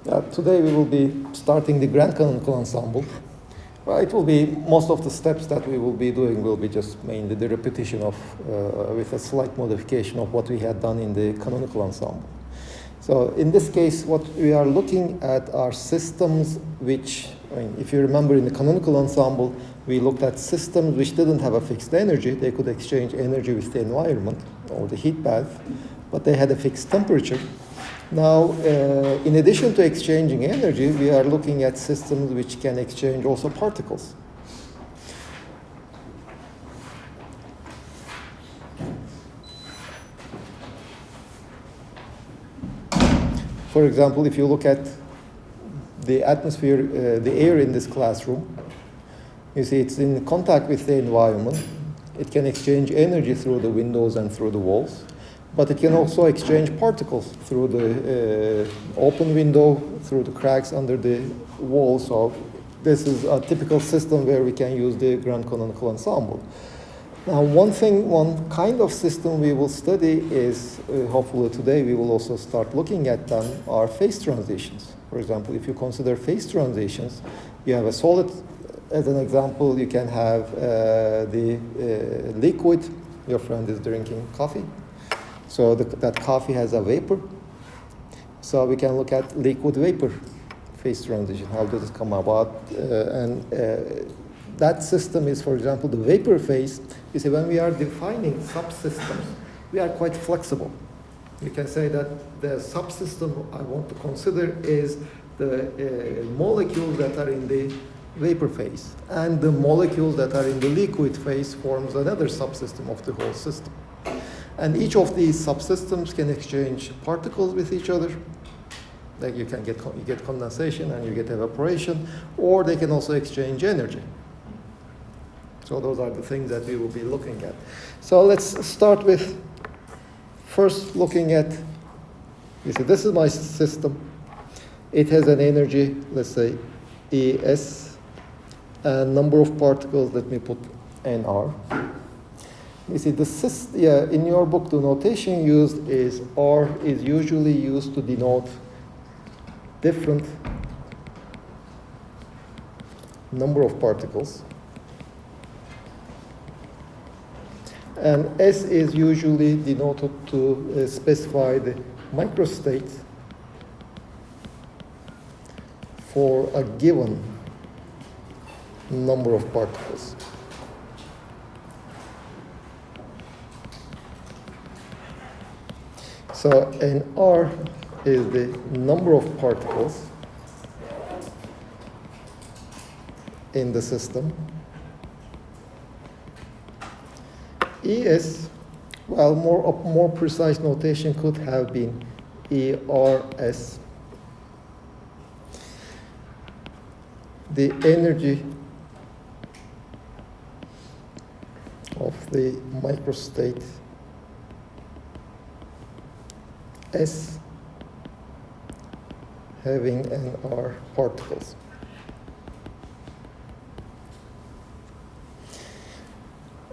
Today we will be starting the grand canonical ensemble. Well, it will be, most of the steps that we will be doing will be just mainly the repetition of, with a slight modification of what we had done in the canonical ensemble. So in this case, what we are looking at are systems which, if you remember in the canonical ensemble, we looked at systems which didn't have a fixed energy. They could exchange energy with the environment or the heat bath, but they had a fixed temperature. Now, in addition to exchanging energy, we are looking at systems which can exchange also particles. For example, if you look at the atmosphere, the air in this classroom, you see it's in contact with the environment. It can exchange energy through the windows and through the walls. But it can also exchange particles through the open window, through the cracks under the wall. So this is a typical system where we can use the grand canonical ensemble. Now, one kind of system we will study is, hopefully today we will also start looking at them, are phase transitions. For example, if you consider phase transitions, you have a solid, as an example, you can have the liquid. Your friend is drinking coffee. So that coffee has a vapor. So we can look at liquid-vapor phase transition. How does it come about? That system is, for example, the vapor phase. You see, when we are defining subsystems, we are quite flexible. You can say that the subsystem I want to consider is the molecules that are in the vapor phase. And the molecules that are in the liquid phase forms another subsystem of the whole system. And each of these subsystems can exchange particles with each other. Like you get condensation and you get evaporation, or they can also exchange energy. So those are the things that we will be looking at. So let's start with first looking at, you see, this is my system. It has an energy, let's say, ES, and number of particles, let me put NR. You see, in your book, the notation used is R is usually used to denote different number of particles. And S is usually denoted to specify the microstate for a given number of particles. So NR is the number of particles in the system. ES, well, more precise notation could have been ERS. The energy of the microstate S having NR particles.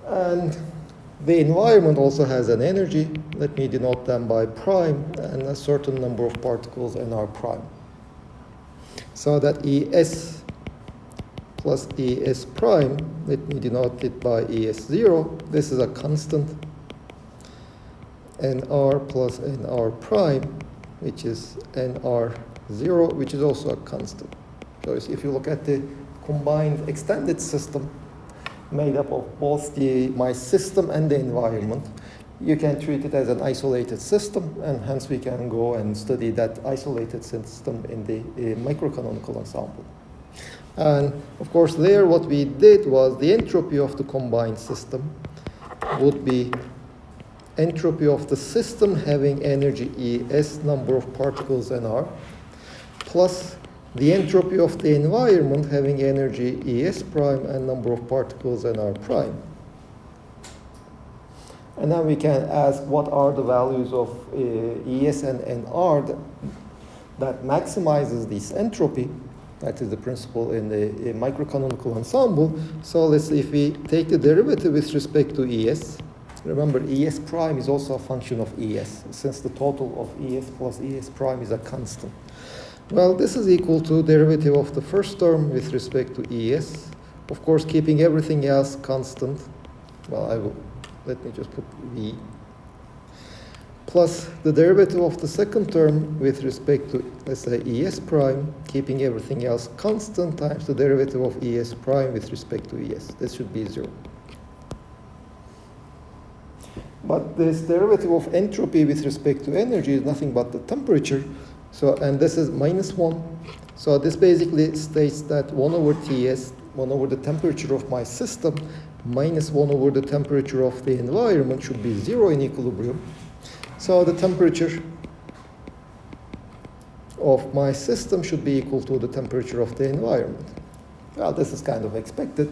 And the environment also has an energy. Let me denote them by prime and a certain number of particles NR prime. So that ES plus ES prime, let me denote it by ES0. This is a constant. NR plus NR prime, which is NR0, which is also a constant. So if you look at the combined extended system made up of both my system and the environment, you can treat it as an isolated system, and hence we can go and study that isolated system in the microcanonical ensemble. And of course there what we did was the entropy of the combined system would be entropy of the system having energy ES, number of particles NR, plus the entropy of the environment having energy ES prime and number of particles NR prime. And then we can ask what are the values of ES and NR that maximizes this entropy. That is the principle in the microcanonical ensemble. So let's see, if we take the derivative with respect to ES, remember ES prime is also a function of ES, since the total of ES plus ES prime is a constant. Well, this is equal to derivative of the first term with respect to ES. Of course, keeping everything else constant. Well, let me just put V. Plus the derivative of the second term with respect to, let's say, ES prime, keeping everything else constant, times the derivative of ES prime with respect to ES. This should be 0. But this derivative of entropy with respect to energy is nothing but the temperature. So, and this is -1. So this basically states that 1 over Ts, 1 over the temperature of my system, minus 1 over the temperature of the environment should be 0 in equilibrium. So the temperature of my system should be equal to the temperature of the environment. Well, this is kind of expected.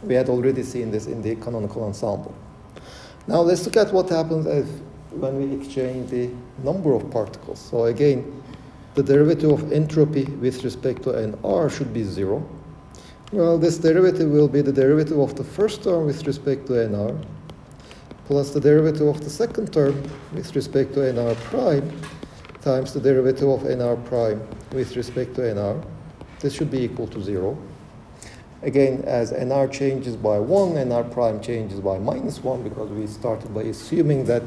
We had already seen this in the canonical ensemble. Now let's look at what happens when we exchange the number of particles. So again, the derivative of entropy with respect to nr should be 0. Well, this derivative will be the derivative of the first term with respect to nr, plus the derivative of the second term with respect to nr prime, times the derivative of nr prime with respect to nr. This should be equal to 0. Again, as nr changes by 1, nr prime changes by -1, because we started by assuming that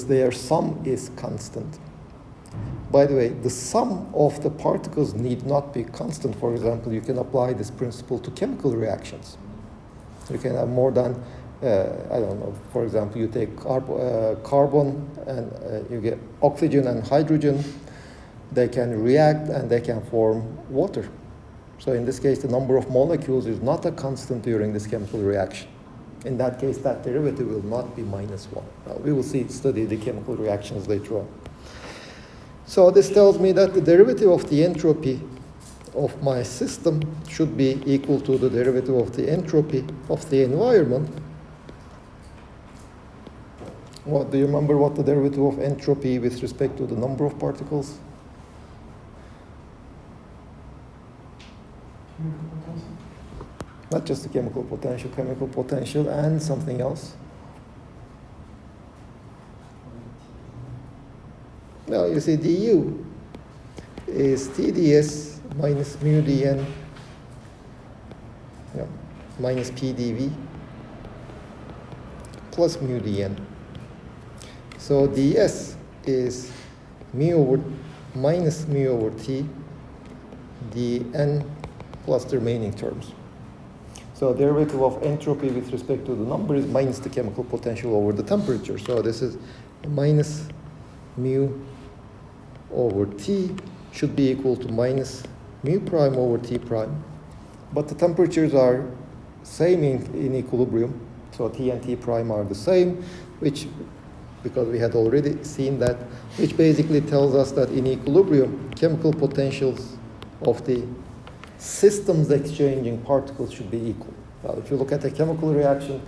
their sum is constant. By the way, the sum of the particles need not be constant. For example, you can apply this principle to chemical reactions. You can have more than, I don't know, for example, you take carbon and you get oxygen and hydrogen. They can react and they can form water. So in this case, the number of molecules is not a constant during this chemical reaction. In that case, that derivative will not be -1. Well, we will study the chemical reactions later on. So this tells me that the derivative of the entropy of my system should be equal to the derivative of the entropy of the environment. What, do you remember what the derivative of entropy with respect to the number of particles? Not just the chemical potential and something else. Now you see du is TdS minus mu dN minus pdV plus mu dN. So ds is minus mu over t dN plus the remaining terms. So derivative of entropy with respect to the number is minus the chemical potential over the temperature. So this is minus mu over t should be equal to minus mu prime over t prime. But the temperatures are same in equilibrium. So t and t prime are the same, which, because we had already seen that, which basically tells us that in equilibrium, chemical potentials of the systems exchanging particles should be equal. Well, if you look at a chemical reaction,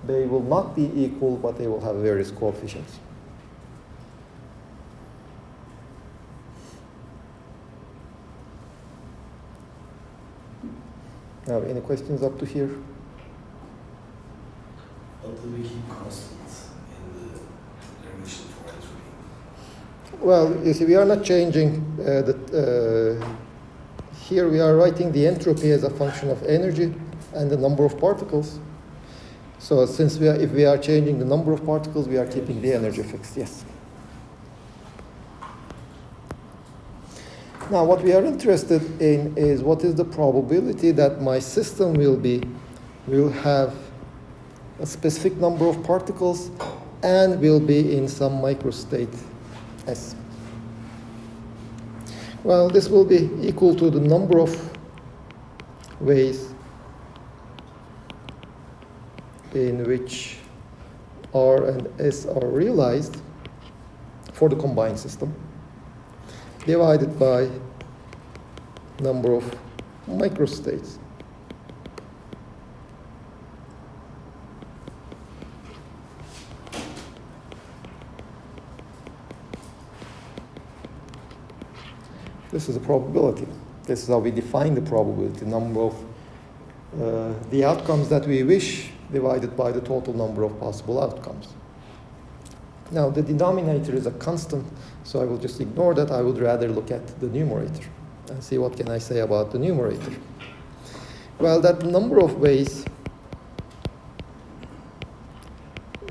they will not be equal, but they will have various coefficients. Now, any questions up to here? What do we keep constant in the derivation for entropy? Well, you see, we are not changing here we are writing the entropy as a function of energy and the number of particles. So since if we are changing the number of particles, we are keeping the energy fixed, yes. Now what we are interested in is what is the probability that my system will have a specific number of particles and will be in some microstate S. Well, this will be equal to the number of ways in which R and S are realized for the combined system, divided by number of microstates. This is a probability. This is how we define the probability, number of the outcomes that we wish divided by the total number of possible outcomes. Now, the denominator is a constant, so I will just ignore that. I would rather look at the numerator and see what can I say about the numerator. Well, that number of ways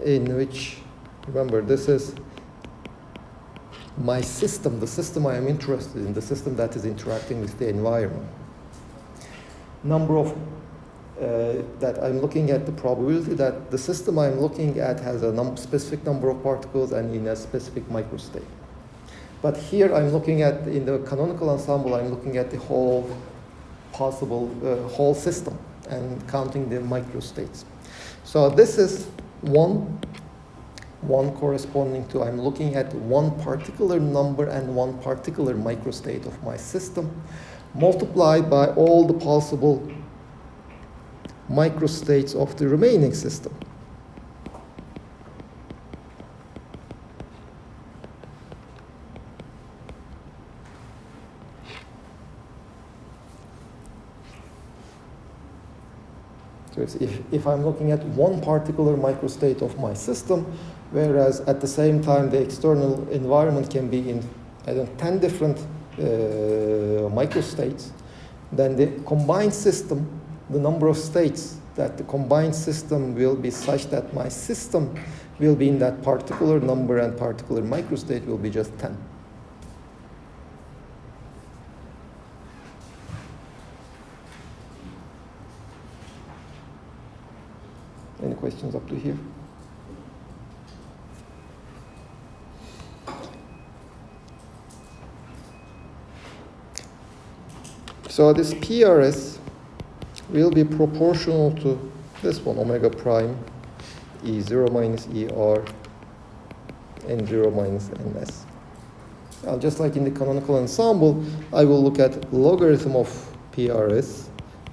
in which, remember, this is my system, the system I am interested in, the system that is interacting with the environment. Number of that I'm looking at the probability that the system I'm looking at has a specific number of particles and in a specific microstate. But here I'm looking at, in the canonical ensemble, I'm looking at the whole possible, whole system and counting the microstates. So this is one corresponding to, I'm looking at one particular number and one particular microstate of my system, multiplied by all the possible microstates of the remaining system. So it's if I'm looking at one particular microstate of my system, whereas at the same time the external environment can be in, 10 different microstates, then the combined system, the number of states that the combined system will be such that my system will be in that particular number and particular microstate will be just 10. Any questions up to here? So this PRS will be proportional to this one, omega prime, E0 minus ER, N0 minus NS. Now, just like in the canonical ensemble, I will look at logarithm of PRS,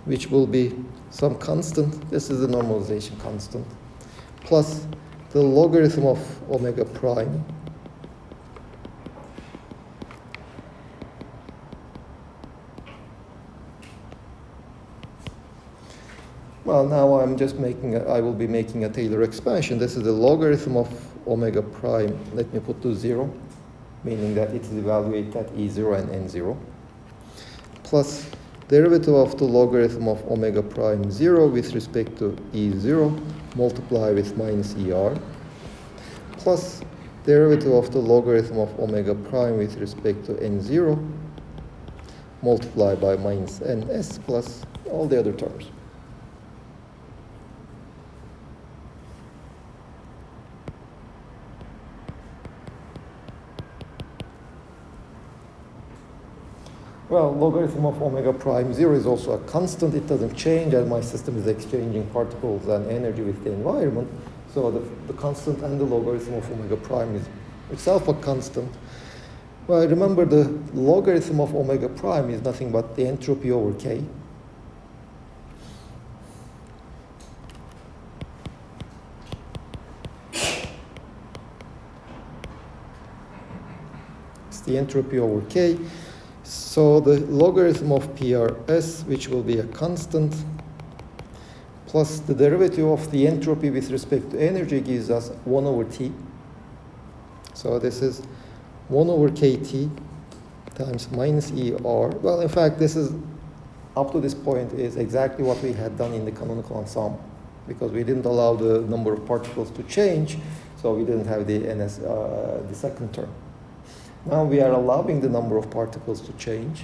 which will be some constant, this is the normalization constant, plus the logarithm of omega prime, well, now I'm just I will be making a Taylor expansion. This is the logarithm of omega prime. Let me put to 0, meaning that it is evaluated at E0 and N0, plus derivative of the logarithm of omega prime 0 with respect to E0, multiply with minus ER, plus derivative of the logarithm of omega prime with respect to N0, multiply by minus NS, plus all the other terms. Well, logarithm of omega prime 0 is also a constant. It doesn't change, and my system is exchanging particles and energy with the environment. So the constant and the logarithm of omega prime is itself a constant. Well, remember the logarithm of omega prime is nothing but the entropy over K. It's the entropy over K. So the logarithm of PRS, which will be a constant, plus the derivative of the entropy with respect to energy gives us 1 over T. So this is 1 over KT times minus ER. Well, in fact, this is, up to this point, is exactly what we had done in the canonical ensemble, because we didn't allow the number of particles to change, so we didn't have the NS, the second term. Now we are allowing the number of particles to change.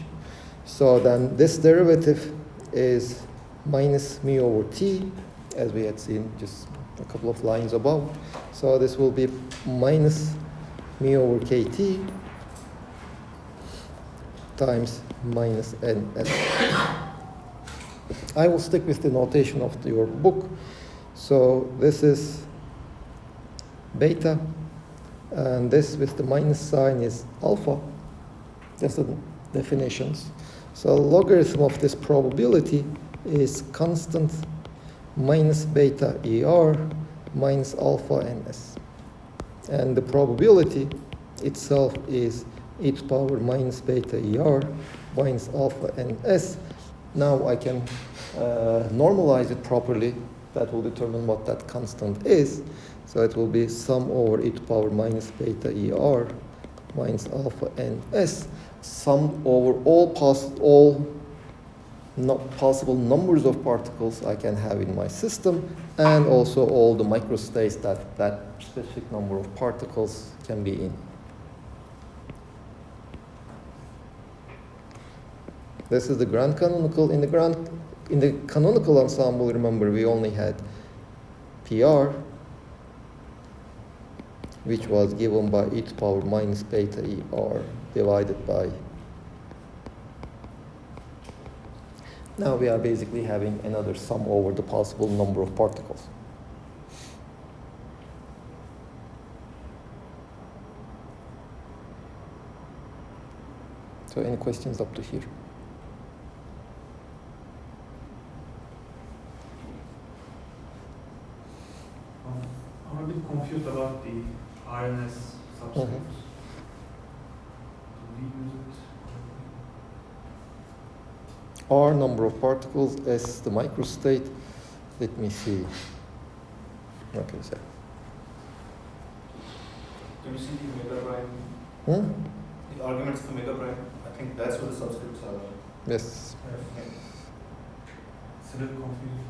So then this derivative is minus mu over T, as we had seen just a couple of lines above. So this will be minus mu over KT times minus NS. I will stick with the notation of your book. So this is beta, and this with the minus sign is alpha. That's the definitions. So logarithm of this probability is constant minus beta ER minus alpha NS. And the probability itself is e to the power minus beta ER minus alpha NS. Now I can normalize it properly. That will determine what that constant is. So it will be sum over e to power minus beta ER minus alpha n s, summed over all possible numbers of particles I can have in my system, and also all the microstates that specific number of particles can be in. This is the grand canonical. In the canonical ensemble, remember, we only had PR, which was given by e to power minus beta ER divided by. Now we are basically having another sum over the possible number of particles. So any questions up to here? I'm a bit confused about the RNS subscripts. Do we use it? R number of particles, S the microstate. Let me see. Okay, so. Do you see the mega prime? Hmm? The arguments for mega prime? I think that's what the subscripts are. Yes. Yeah. It's a little confusing.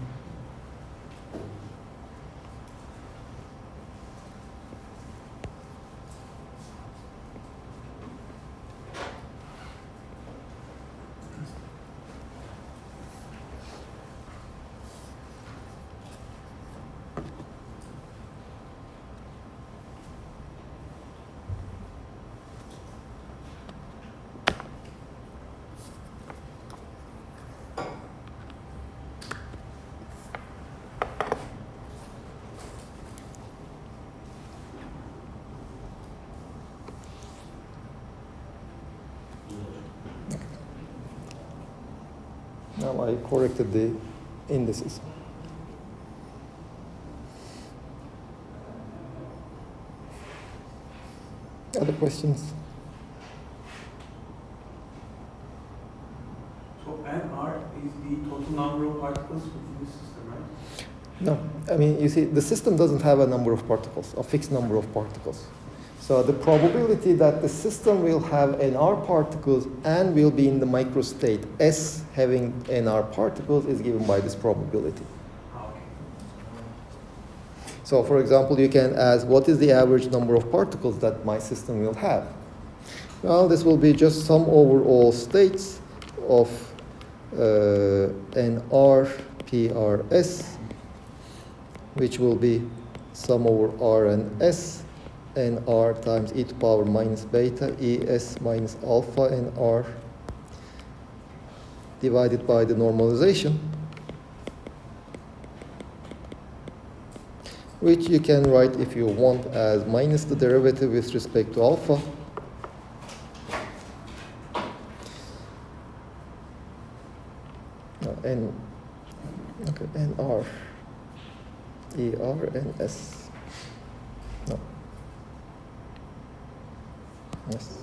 Now I corrected the indices. Other questions? So NR is the total number of particles within the system, right? No. I mean, you see, the system doesn't have a number of particles, a fixed number of particles. So the probability that the system will have NR particles and will be in the microstate S having NR particles is given by this probability. Okay. So for example, you can ask, what is the average number of particles that my system will have? Well, this will be just sum over all states of NR PRS, which will be sum over R and S, and R times e to power minus beta, ES minus alpha and R divided by the normalization, which you can write, if you want, as minus the derivative with respect to alpha and R, ER and S. No. Yes.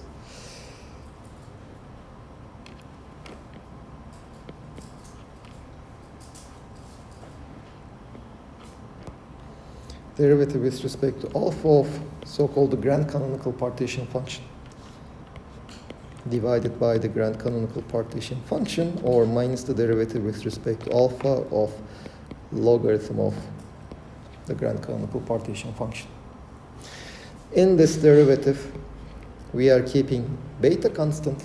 Derivative with respect to alpha of so-called the grand canonical partition function divided by the grand canonical partition function, or minus the derivative with respect to alpha of logarithm of the grand canonical partition function. In this derivative, we are keeping beta constant,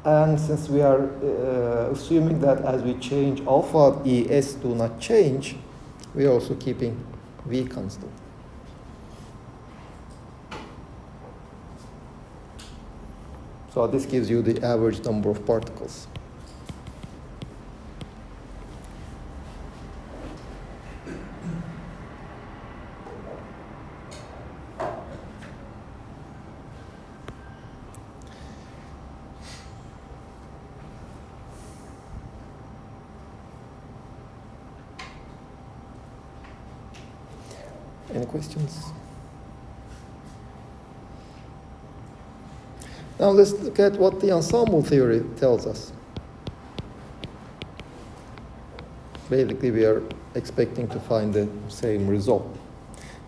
and since we are assuming that as we change alpha, ES do not change, we are also keeping V constant. So this gives you the average number of particles. Any questions? Now let's look at what the ensemble theory tells us. basically we are expecting to find the same result.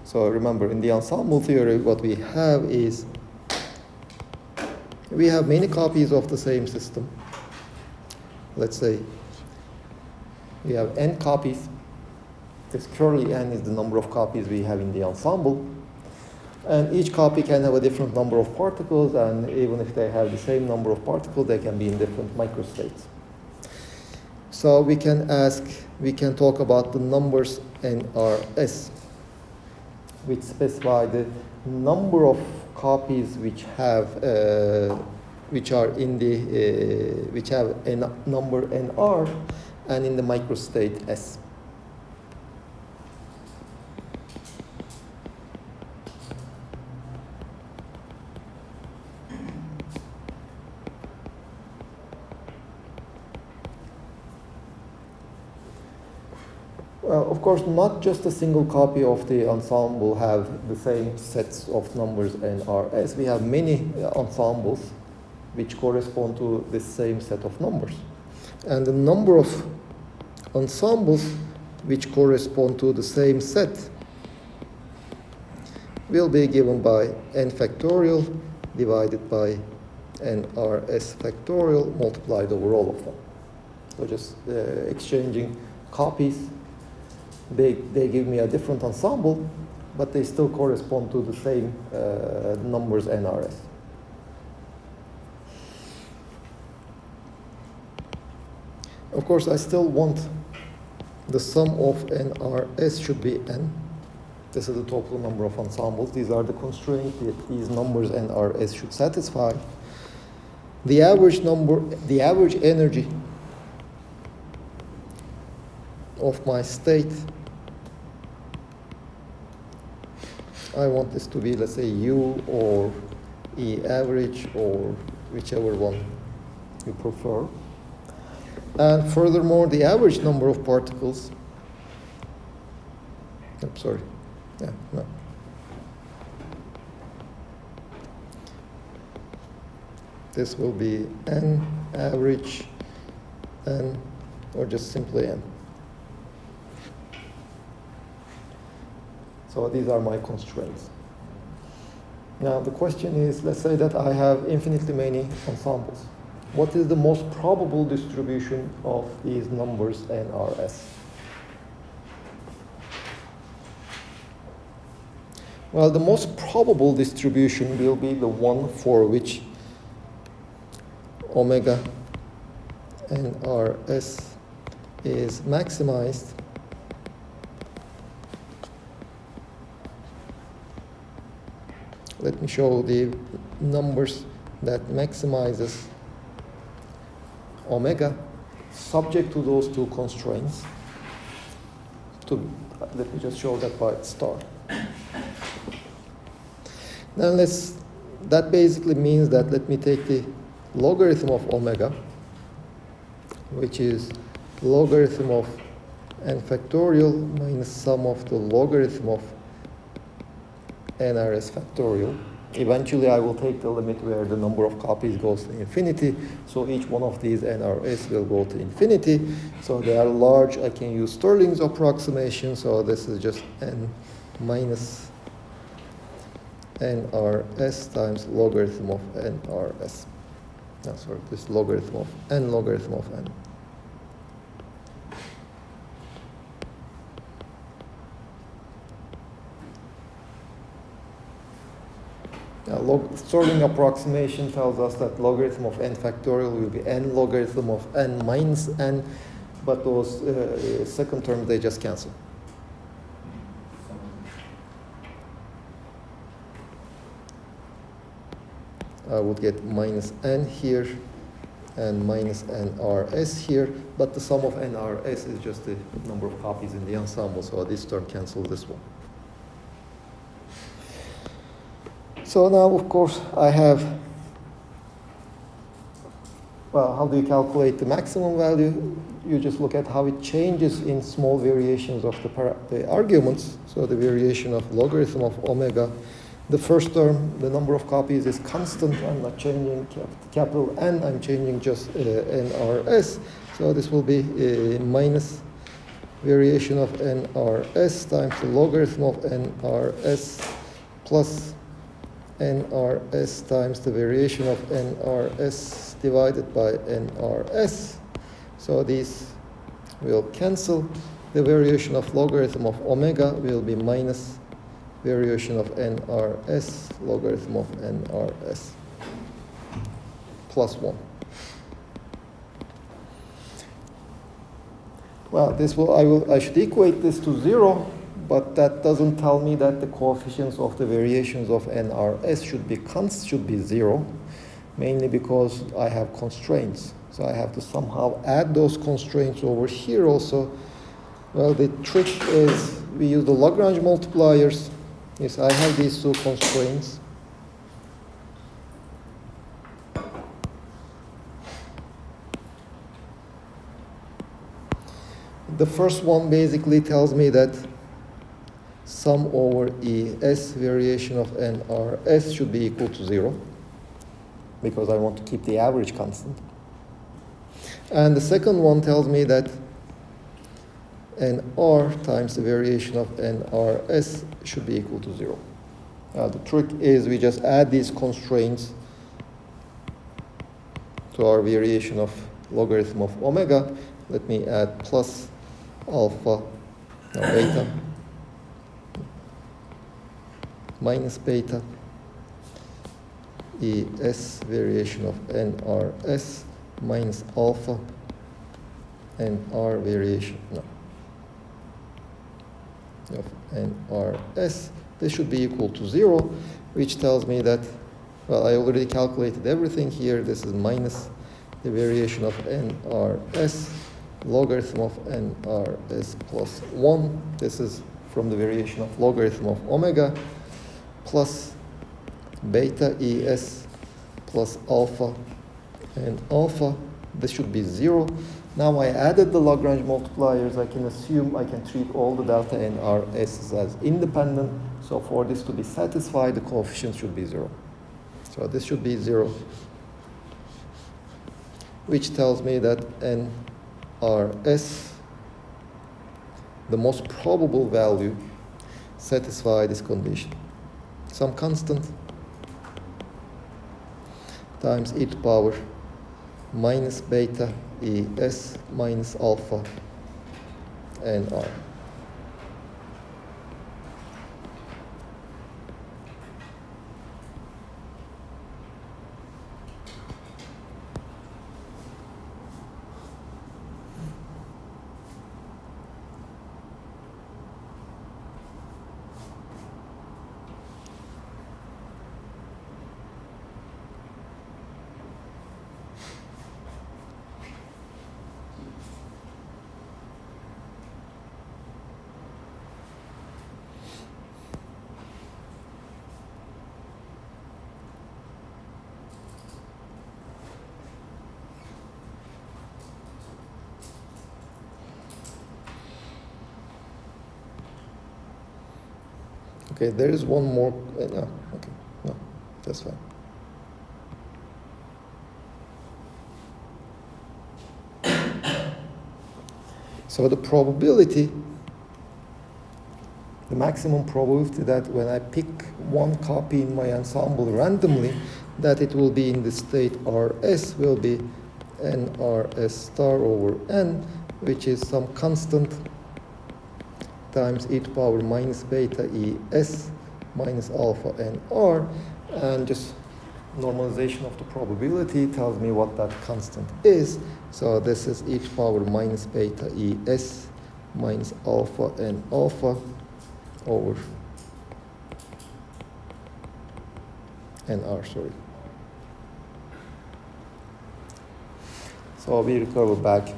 So remember, in the ensemble theory, what we have is we have many copies of the same system. Let's say we have n copies. This curly n is the number of copies we have in the ensemble. And each copy can have a different number of particles, and even if they have the same number of particles, they can be in different microstates. So we can talk about the numbers NRS, which specify the number of copies which have which have a number NR and in the microstate S. Well, of course, not just a single copy of the ensemble have the same sets of numbers NRS. We have many ensembles which correspond to the same set of numbers. And the number of ensembles which correspond to the same set will be given by n factorial divided by NRS factorial multiplied over all of them. So just exchanging copies. They give me a different ensemble, but they still correspond to the same numbers NRS. Of course, I still want the sum of NRS should be n. This is the total number of ensembles. These are the constraints that these numbers NRS should satisfy. The average energy of my state, I want this to be, let's say, U or E average or whichever one you prefer. And furthermore, the average number of particles, I'm sorry, yeah, no. This will be N average N, or just simply N. So these are my constraints. Now the question is, let's say that I have infinitely many ensembles. What is the most probable distribution of these numbers NRS? Well, the most probable distribution will be the one for which omega NRS is maximized Let me show the numbers that maximizes omega subject to those two constraints. Let me just show that by star. Then that basically means that let me take the logarithm of omega, which is logarithm of n factorial minus sum of the logarithm of nrs factorial. Eventually I will take the limit where the number of copies goes to infinity, so each one of these nrs will go to infinity. So they are large. I can use Stirling's approximation, so this is just n minus nrs times logarithm of nrs. Sorry, this logarithm of n logarithm of n. Stirling approximation tells us that logarithm of n factorial will be n logarithm of n minus n, but those second terms, they just cancel. I would get minus n here and minus nrs here, but the sum of nrs is just the number of copies in the ensemble, so this term cancels this one. So now, of course, I have, well, how do you calculate the maximum value? You just look at how it changes in small variations of the arguments. So the variation of logarithm of omega. The first term, the number of copies is constant. I'm not changing capital N. I'm changing just nrs. So this will be minus variation of nRs times the logarithm of nRs plus nRs times the variation of nRs divided by nRs. So these will cancel. The variation of logarithm of omega will be minus variation of nRs logarithm of nRs plus 1. Well, I should equate this to 0, but that doesn't tell me that the coefficients of the variations of nRs should be 0, mainly because I have constraints. So I have to somehow add those constraints over here also. Well, the trick is we use the Lagrange multipliers. Yes, I have these two constraints. The first one basically tells me that sum over ES variation of nRs should be equal to 0, because I want to keep the average constant. And the second one tells me that nr times the variation of nRs should be equal to 0. The trick is we just add these constraints to our variation of logarithm of omega. Let me add plus alpha, no, beta, minus beta, ES variation of nRs minus alpha, nr variation, no, of nRs. This should be equal to 0, which tells me that, well, I already calculated everything here. This is minus the variation of nRs logarithm of nRs plus 1. This is from the variation of logarithm of omega plus beta ES plus alpha and alpha. This should be 0. Now I added the Lagrange multipliers. I can assume I can treat all the delta nRs as independent. So for this to be satisfied, the coefficient should be 0. So this should be 0, which tells me that nRs, the most probable value, satisfy this condition. Some constant times e to power minus beta ES minus alpha nr. Okay, there is one more. No, okay, no, that's fine. So the probability, the maximum probability that when I pick one copy in my ensemble randomly, that it will be in the state Rs will be nRs star over n, which is some constant times e to power minus beta ES minus alpha nr, and just normalization of the probability tells me what that constant is. So this is e to power minus beta ES minus alpha n alpha over nr, sorry. So we recover back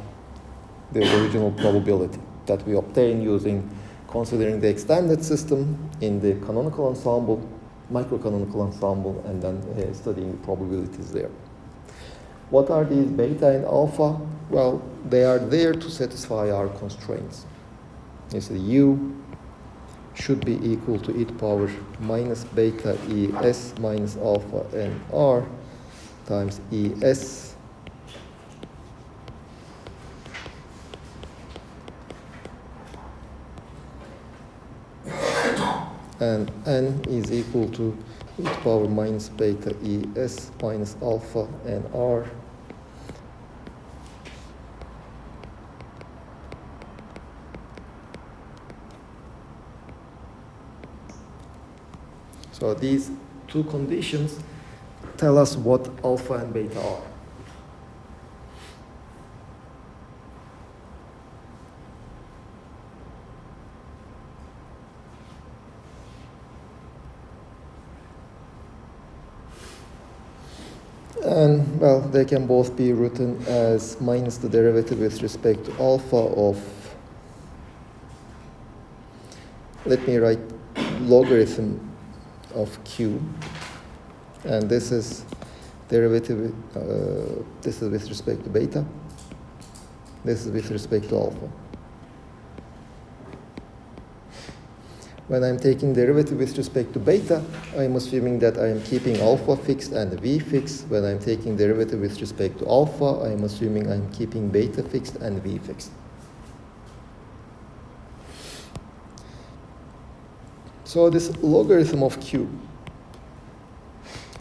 the original probability that we obtain using considering the extended system in the canonical ensemble, microcanonical ensemble, and then studying the probabilities there. What are these beta and alpha? Well, they are there to satisfy our constraints. You see, U should be equal to e to power minus beta ES minus alpha nr times ES and n is equal to e to the power minus beta es minus alpha and r. So these two conditions tell us what alpha and beta are. And, well, they can both be written as minus the derivative with respect to alpha of, let me write logarithm of q, and this is derivative, this is with respect to beta, this is with respect to alpha. When I'm taking derivative with respect to beta, I'm assuming that I am keeping alpha fixed and v fixed. When I'm taking derivative with respect to alpha, I'm assuming I'm keeping beta fixed and v fixed. So this logarithm of q,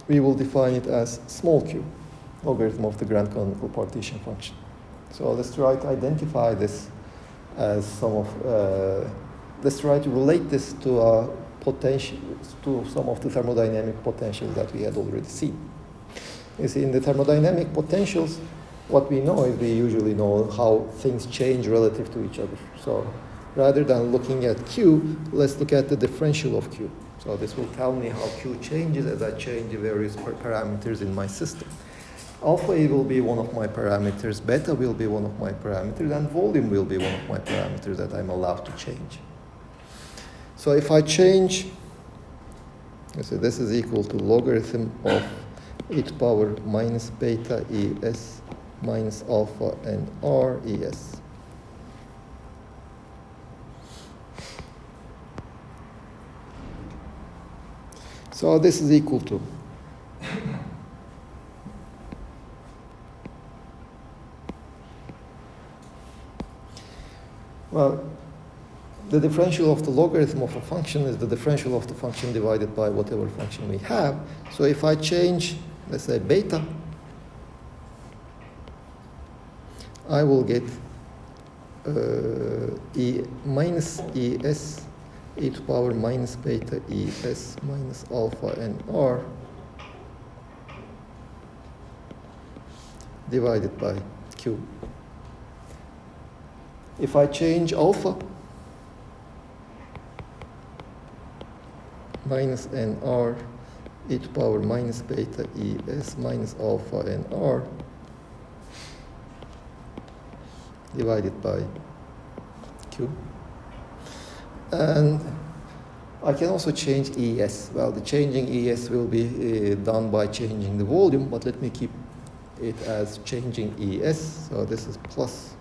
we will define it as small q, logarithm of the grand canonical partition function. So let's try to identify this as some of, let's try to relate this to a potential, to some of the thermodynamic potentials that we had already seen. You see, in the thermodynamic potentials, what we know is we usually know how things change relative to each other. So rather than looking at q, let's look at the differential of q. So this will tell me how q changes as I change the various parameters in my system. Alpha will be one of my parameters, beta will be one of my parameters, and volume will be one of my parameters that I'm allowed to change. So if I change, so this is equal to logarithm of e to the power minus beta es minus alpha and r es. So this is equal to well, the differential of the logarithm of a function is the differential of the function divided by whatever function we have. So if I change, let's say, beta, I will get e minus es e to the power minus beta es minus alpha and r divided by q. If I change alpha, minus nr e to the power minus beta es minus alpha and r divided by q. And I can also change es. Well, the changing es will be done by changing the volume, but let me keep it as changing es. So this is plus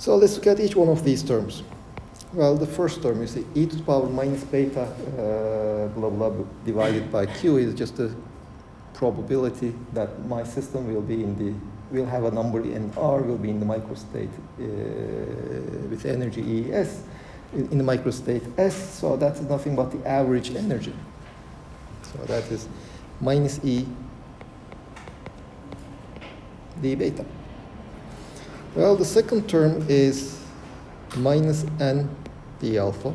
So let's look at each one of these terms. Well, the first term, you see, e to the power minus beta blah blah divided by q is just a probability that my system will be in the, will have a number in r, will be in the microstate with energy es, in the microstate s, so that's nothing but the average energy. So that is minus e d beta. Well, the second term is minus n d alpha.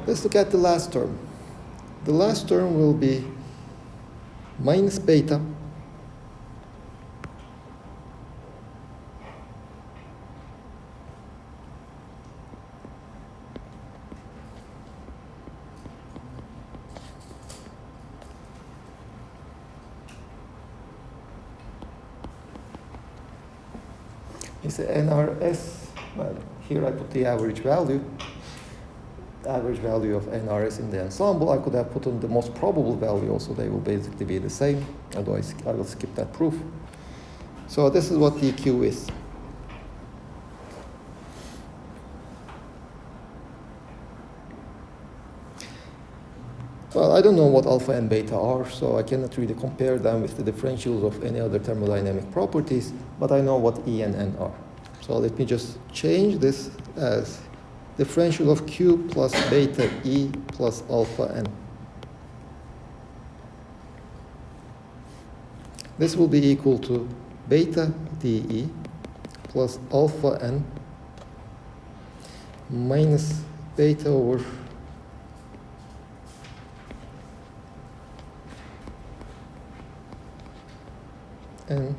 Let's look at the last term. The last term will be minus beta is NRS. Well, here I put the average value. average value of NRS in the ensemble. I could have put in the most probable value also. They will basically be the same, although I will skip that proof. So this is what DQ is. Well, I don't know what alpha and beta are, so I cannot really compare them with the differentials of any other thermodynamic properties, but I know what E and N are. So let me just change this as differential of Q plus beta E plus alpha N. This will be equal to beta dE plus alpha N minus beta over N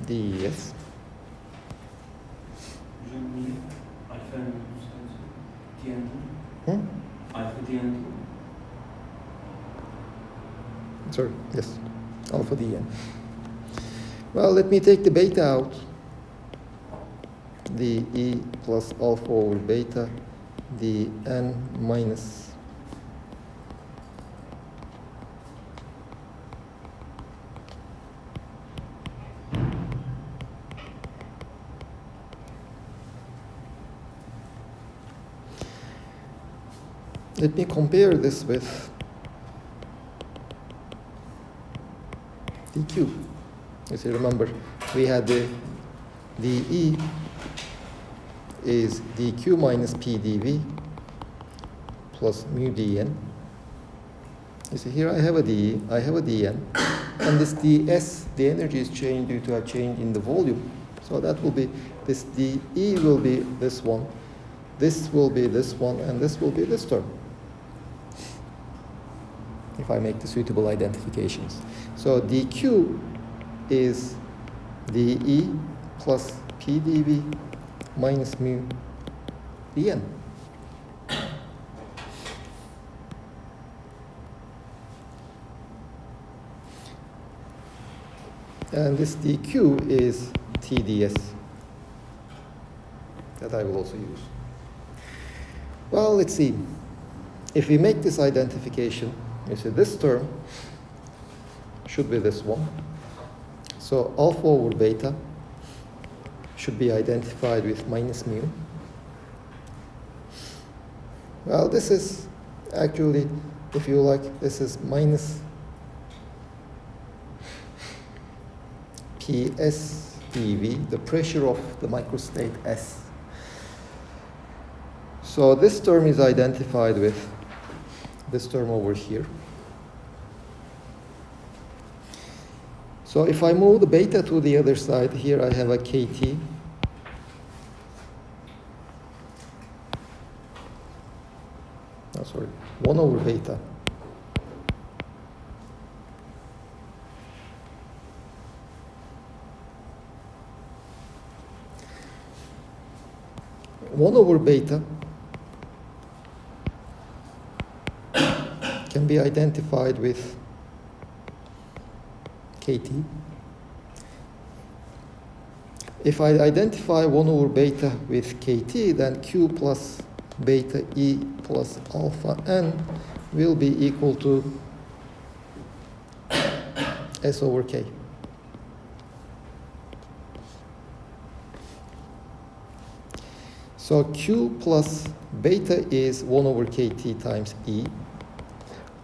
dS. Usually, alpha and DN2. Hmm? Alpha DN2. Sorry, yes, alpha dN. Well, let me take the beta out. dE plus alpha over beta dN minus let me compare this with dQ. You see, remember, we had the dE is dQ minus PdV plus mu dN. You see, here I have a dE, I have a dN, and this ds, the energy is changed due to a change in the volume. So that will be, this dE will be this one, this will be this one, and this will be this term, if I make the suitable identifications. So dQ is dE plus PdV minus mu dN. And this dQ is TdS that I will also use. Well, let's see. If we make this identification, you see this term should be this one. So alpha over beta should be identified with minus mu. Well, this is actually, if you like, this is minus PS dV, the pressure of the microstate S. So this term is identified with this term over here. So if I move the beta to the other side, here I have a KT. Oh, sorry, 1 over beta. One over beta can be identified with KT. If I identify 1 over beta with KT, then Q plus beta E plus alpha N will be equal to S over K. So Q plus beta is 1 over KT times E.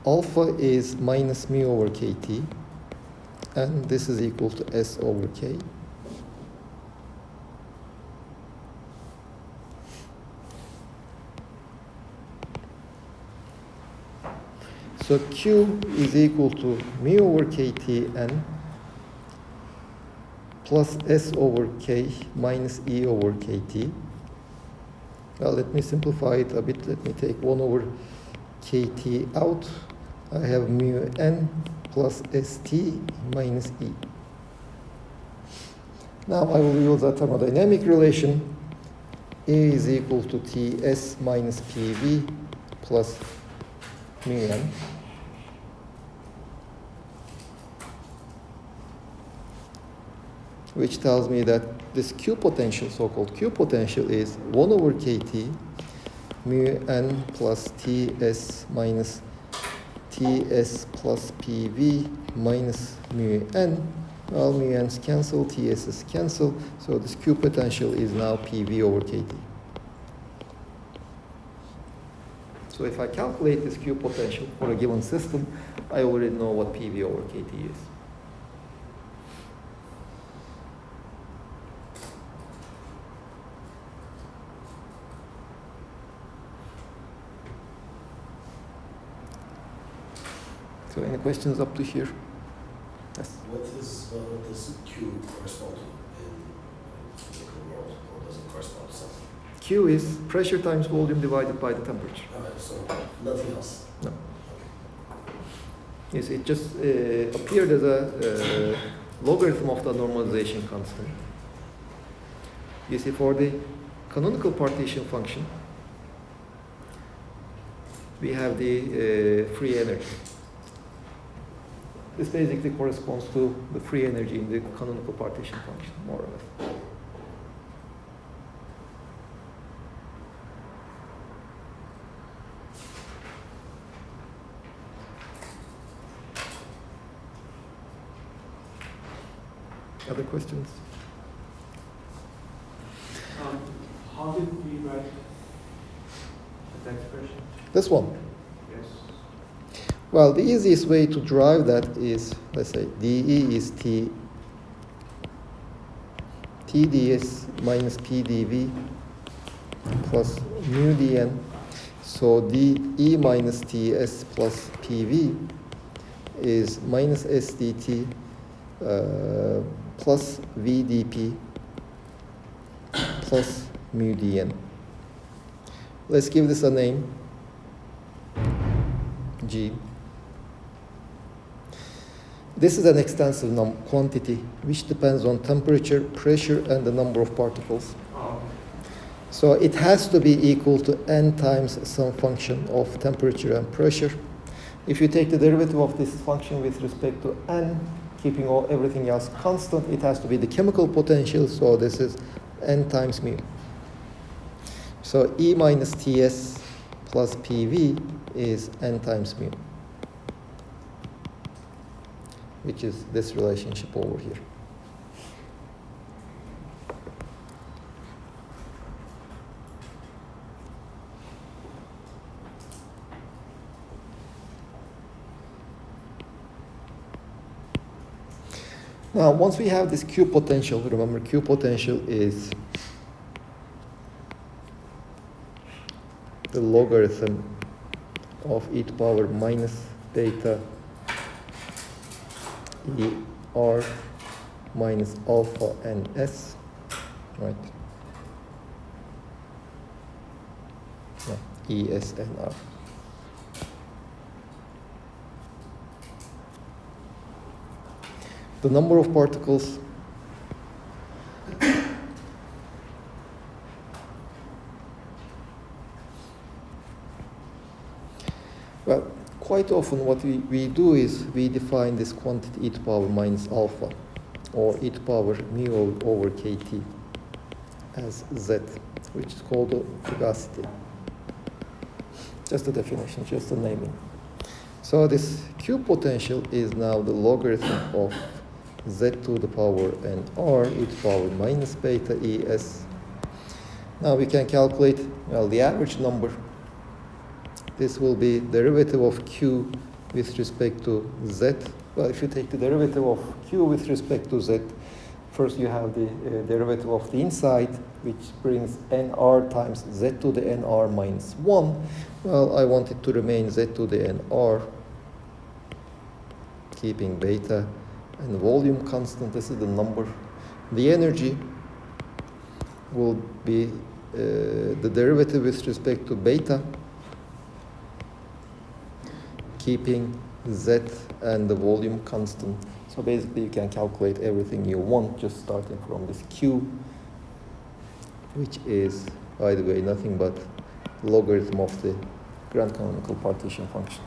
Alpha is minus mu over KT. And this is equal to S over K. So Q is equal to mu over KT N plus S over K minus E over KT. Well, let me simplify it a bit. Let me take 1 over KT out. I have mu N plus ST minus E. Now I will use a thermodynamic relation. E is equal to TS minus PV plus mu N. Which tells me that this Q potential, so-called Q potential, is 1 over KT mu n plus Ts minus Ts plus PV minus mu n. Well, mu n's cancel, Ts's cancel, so this Q potential is now PV over KT. So if I calculate this Q potential for a given system, I already know what PV over KT is. So any questions up to here? Yes. What does Q correspond to in the real world, or does it correspond to something? Q is pressure times volume divided by the temperature. So nothing else. No. Yes, it just appeared as a logarithm of the normalization constant. You see, for the canonical partition function, we have the free energy. This basically corresponds to the free energy in the canonical partition function, more or less. Other questions? How did we write that expression? This one. Yes. Well, the easiest way to derive that is, let's say, dE is TdS minus PdV plus mu dN. So dE minus Ts plus PV is minus SdT plus VdP plus mu dN. Let's give this a name, G. This is an extensive quantity which depends on temperature, pressure, and the number of particles. Oh, So it has to be equal to n times some function of temperature and pressure. If you take the derivative of this function with respect to n, keeping everything else constant, it has to be the chemical potential, so this is n times mu. So E minus Ts plus PV is n times mu, which is this relationship over here. Now, once we have this Q potential, remember Q potential is the logarithm of e to power minus beta E r minus alpha n s, right? No, E s n r. The number of particles well, quite often what we do is we define this quantity e to power minus alpha or e to power mu over kt as z, which is called the fugacity. Just a definition, just a naming. So this Q potential is now the logarithm of z to the power n r e to power minus beta E s. Now we can calculate, well, the average number. This will be derivative of Q with respect to z. Well, if you take the derivative of Q with respect to z, first you have the derivative of the inside, which brings nr times z to the nr minus 1. Well, I want it to remain z to the nr, keeping beta and volume constant. This is the number. The energy will be the derivative with respect to beta, keeping z and the volume constant. So basically you can calculate everything you want just starting from this Q, which is, by the way, nothing but logarithm of the grand canonical partition function.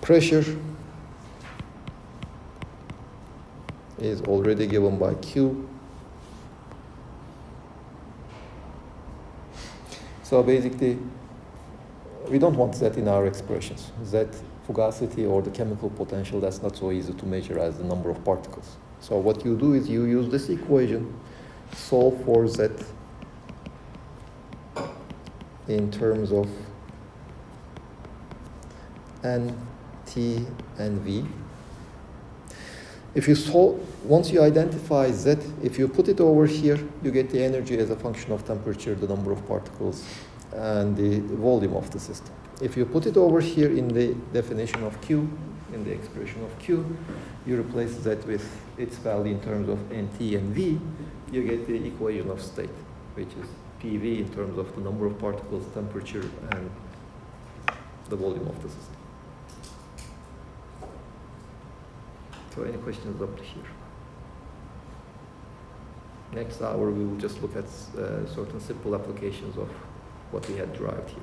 Pressure is already given by Q. So basically, we don't want Z in our expressions. Z fugacity or the chemical potential, that's not so easy to measure as the number of particles. So what you do is you use this equation, solve for Z in terms of N, T, and V. If you solve, once you identify Z, if you put it over here, you get the energy as a function of temperature, the number of particles, and the volume of the system. If you put it over here in the definition of Q, in the expression of Q, you replace Z with its value in terms of NT and V, you get the equation of state, which is PV in terms of the number of particles, temperature, and the volume of the system. So any questions up to here? Next hour we will just look at certain simple applications of what we had derived here.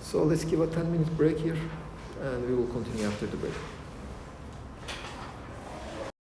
So let's give a 10-minute break here, and we will continue after the break.